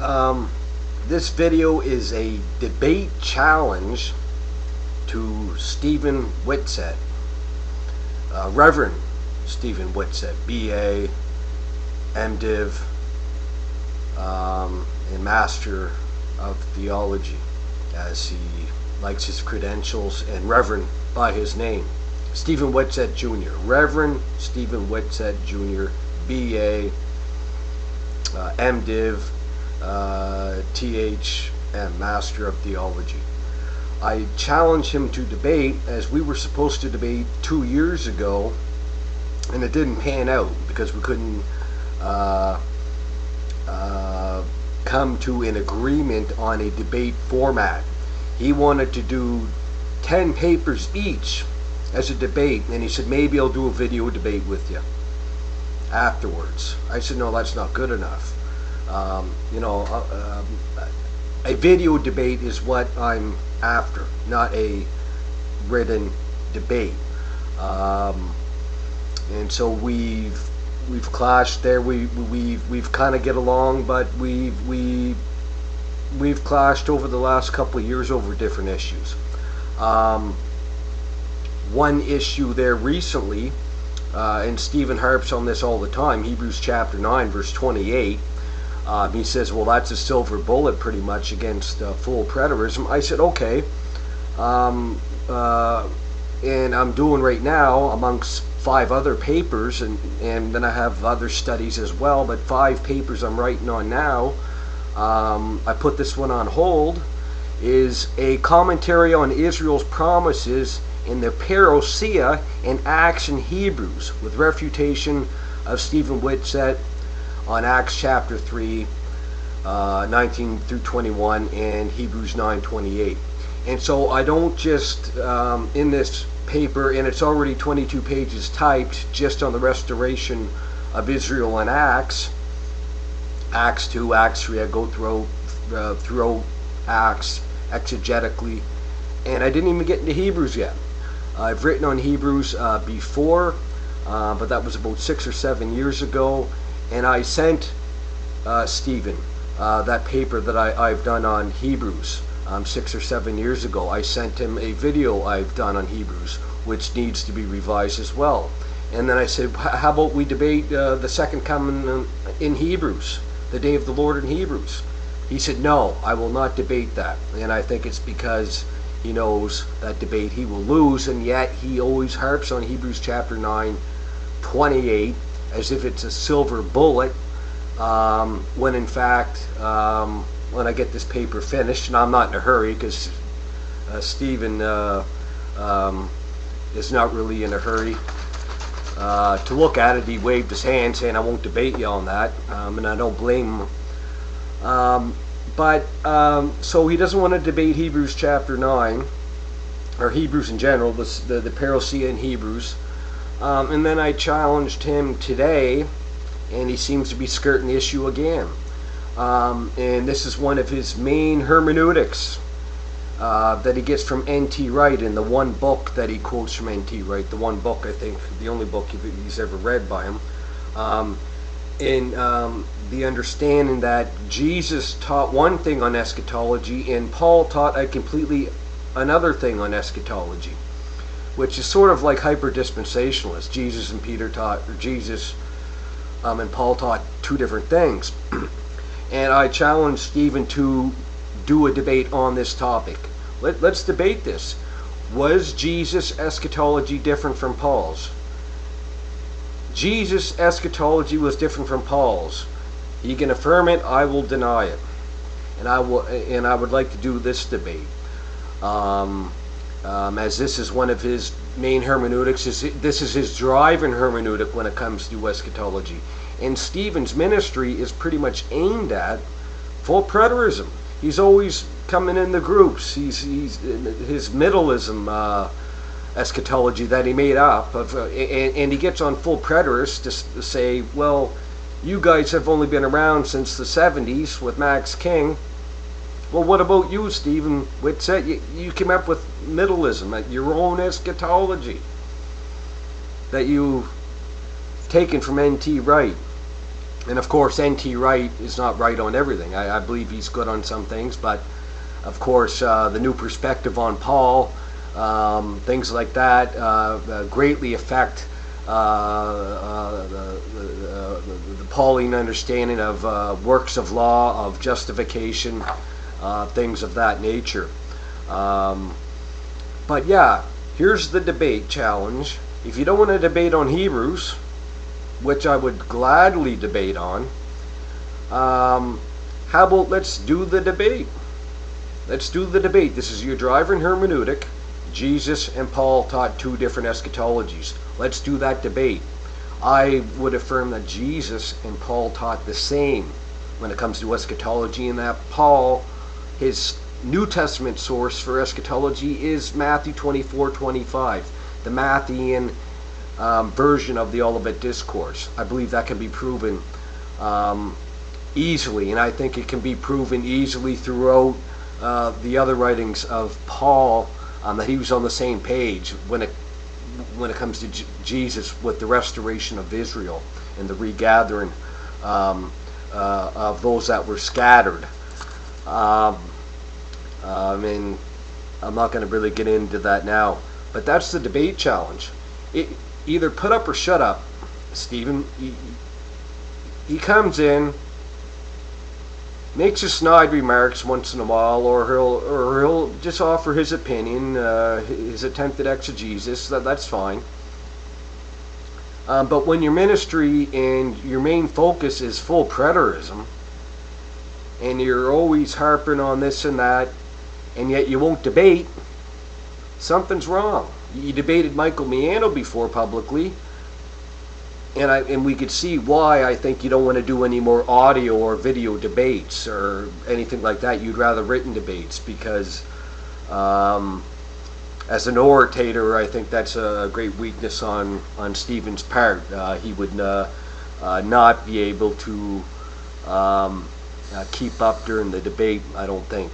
This video is a debate challenge to Stephen Whitsett, Reverend Stephen Whitsett, BA, MDiv, and Master of Theology, as he likes his credentials, and Reverend by his name. Stephen Whitsett Jr., Reverend Stephen Whitsett Jr., BA, MDiv, THM, Master of Theology. I challenged him to debate, as we were supposed to debate 2 years ago, and it didn't pan out because we couldn't come to an agreement on a debate format. He wanted to do 10 papers each as a debate, and he said, maybe I'll do a video debate with you afterwards. I said, no, that's not good enough. A video debate is what I'm after, not a written debate. And so we've clashed there. We've kind of get along, but we've clashed over the last couple of years over different issues. One issue there recently, and Stephen harps on this all the time, Hebrews chapter 9 verse 28. He says, well, that's a silver bullet pretty much against full preterism. I said, okay. And I'm doing right now amongst 5 other papers, and then I have other studies as well, but 5 papers I'm writing on now. I put this one on hold, is a commentary on Israel's promises in the parousia in Acts and Hebrews, with refutation of Stephen Whitsett on Acts chapter 3, 19 through 21, and Hebrews 9:28. And so I don't just, in this paper, and it's already 22 pages typed, just on the restoration of Israel in Acts 2, Acts 3, I go through Acts exegetically, and I didn't even get into Hebrews yet. I've written on Hebrews before, but that was about 6 or 7 years ago, and I sent Stephen that paper that I've done on Hebrews 6 or 7 years ago. I sent him a video I've done on Hebrews, which needs to be revised as well. And then I said, how about we debate the second coming in Hebrews, the day of the Lord in Hebrews? He said, no, I will not debate that. And I think it's because he knows that debate he will lose, and yet he always harps on Hebrews chapter 9:28 as if it's a silver bullet, when in fact, when I get this paper finished, and I'm not in a hurry because Stephen is not really in a hurry to look at it. He waved his hand saying, I won't debate you on that, and I don't blame him. So he doesn't want to debate Hebrews chapter 9, or Hebrews in general, the parousia in Hebrews. And then I challenged him today, and he seems to be skirting the issue again. And this is one of his main hermeneutics that he gets from N.T. Wright, in the one book that he quotes from N.T. Wright, the one book, I think, the only book he's ever read by him. In the understanding that Jesus taught one thing on eschatology, and Paul taught a completely another thing on eschatology, which is sort of like hyper-dispensationalist. Jesus and Peter taught, or Jesus and Paul taught 2 different things. And I challenged Stephen to do a debate on this topic. Let's debate this. Was Jesus' eschatology different from Paul's? Jesus' eschatology was different from Paul's. He can affirm it, I will deny it. And I would like to do this debate. As this is one of his main hermeneutics, this is his driving hermeneutic when it comes to eschatology. And Stephen's ministry is pretty much aimed at full preterism. He's always coming in the groups. He's his middleism eschatology that he made up, and he gets on full preterists to say, well, you guys have only been around since the 70s with Max King. Well, what about you, Stephen Whitsett? You came up with middleism, your own eschatology that you've taken from N.T. Wright. And of course, N.T. Wright is not right on everything. I believe he's good on some things, but of course, the new perspective on Paul, things like that, greatly affect the Pauline understanding of works of law, of justification, things of that nature. But yeah, here's the debate challenge. If you don't want to debate on Hebrews, which I would gladly debate on, how about let's do the debate? Let's do the debate. This is your driver in hermeneutic. Jesus and Paul taught two different eschatologies. Let's do that debate. I would affirm that Jesus and Paul taught the same when it comes to eschatology, and that Paul, his New Testament source for eschatology is Matthew 24:25, the Matthean version of the Olivet Discourse. I believe that can be proven easily, and I think it can be proven easily throughout the other writings of Paul, that he was on the same page when it comes to Jesus with the restoration of Israel and the regathering of those that were scattered. And I'm not going to really get into that now, but that's the debate challenge. Either put up or shut up, Stephen. He comes in, makes his snide remarks once in a while, or he'll just offer his opinion, his attempt at exegesis. That's fine. But when your ministry and your main focus is full preterism, and you're always harping on this and that, and yet you won't debate, something's wrong. You debated Michael Miano before publicly, and we could see why. I think you don't want to do any more audio or video debates or anything like that. You'd rather written debates, because as an orator, I think that's a great weakness on Stephen's part. He would not be able to keep up during the debate, I don't think.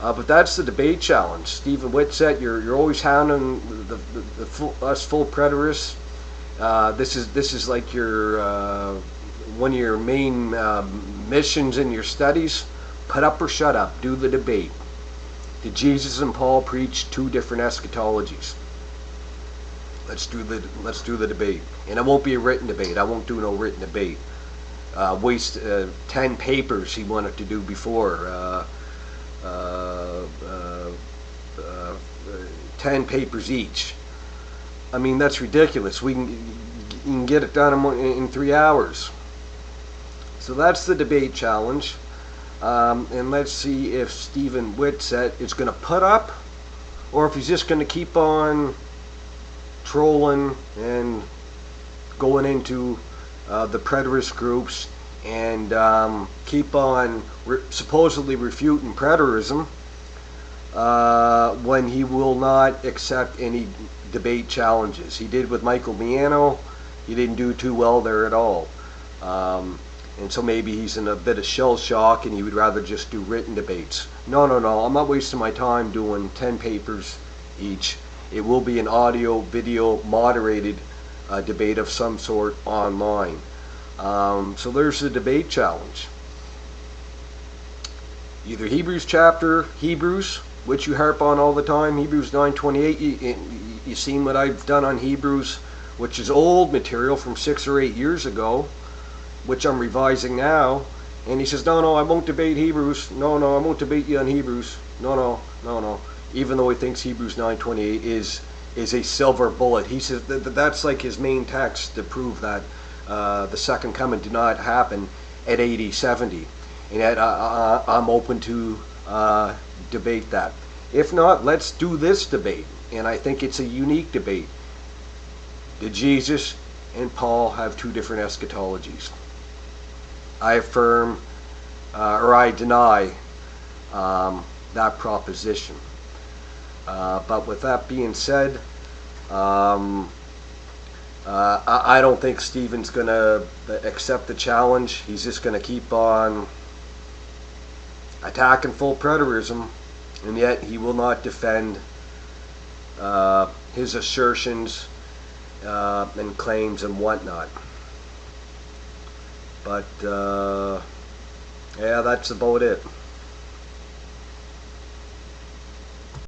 But that's the debate challenge. Stephen Whitsett, you're always hounding us full preterists. This is like your one of your main missions in your studies. Put up or shut up. Do the debate. Did Jesus and Paul preach two different eschatologies? Let's do the debate, and it won't be a written debate. I won't do no written debate. Waste 10 papers he wanted to do before. 10 papers each. I mean, that's ridiculous. You can get it done in 3 hours. So that's the debate challenge. And let's see if Stephen Whitsett is going to put up, or if he's just going to keep on trolling and going into the preterist groups and keep on supposedly refuting preterism when he will not accept any debate challenges. He did with Michael Miano. He didn't do too well there at all. And so maybe he's in a bit of shell shock and he would rather just do written debates. No. I'm not wasting my time doing 10 papers each. It will be an audio, video, moderated debate of some sort online. So there's the debate challenge. Either Hebrews, which you harp on all the time, Hebrews 9:28. You seen what I've done on Hebrews, which is old material from 6 or 8 years ago, which I'm revising now. And he says, no, I won't debate Hebrews. No, I won't debate you on Hebrews. No. Even though he thinks Hebrews 9:28 is a silver bullet. He says that's like his main text to prove that the second coming did not happen at AD 70. And yet I'm open to debate that. If not, let's do this debate. And I think it's a unique debate. Did Jesus and Paul have two different eschatologies? I affirm or I deny that proposition. But with that being said, I don't think Stephen's going to accept the challenge. He's just going to keep on attacking full preterism, and yet he will not defend his assertions and claims and whatnot. But yeah, that's about it.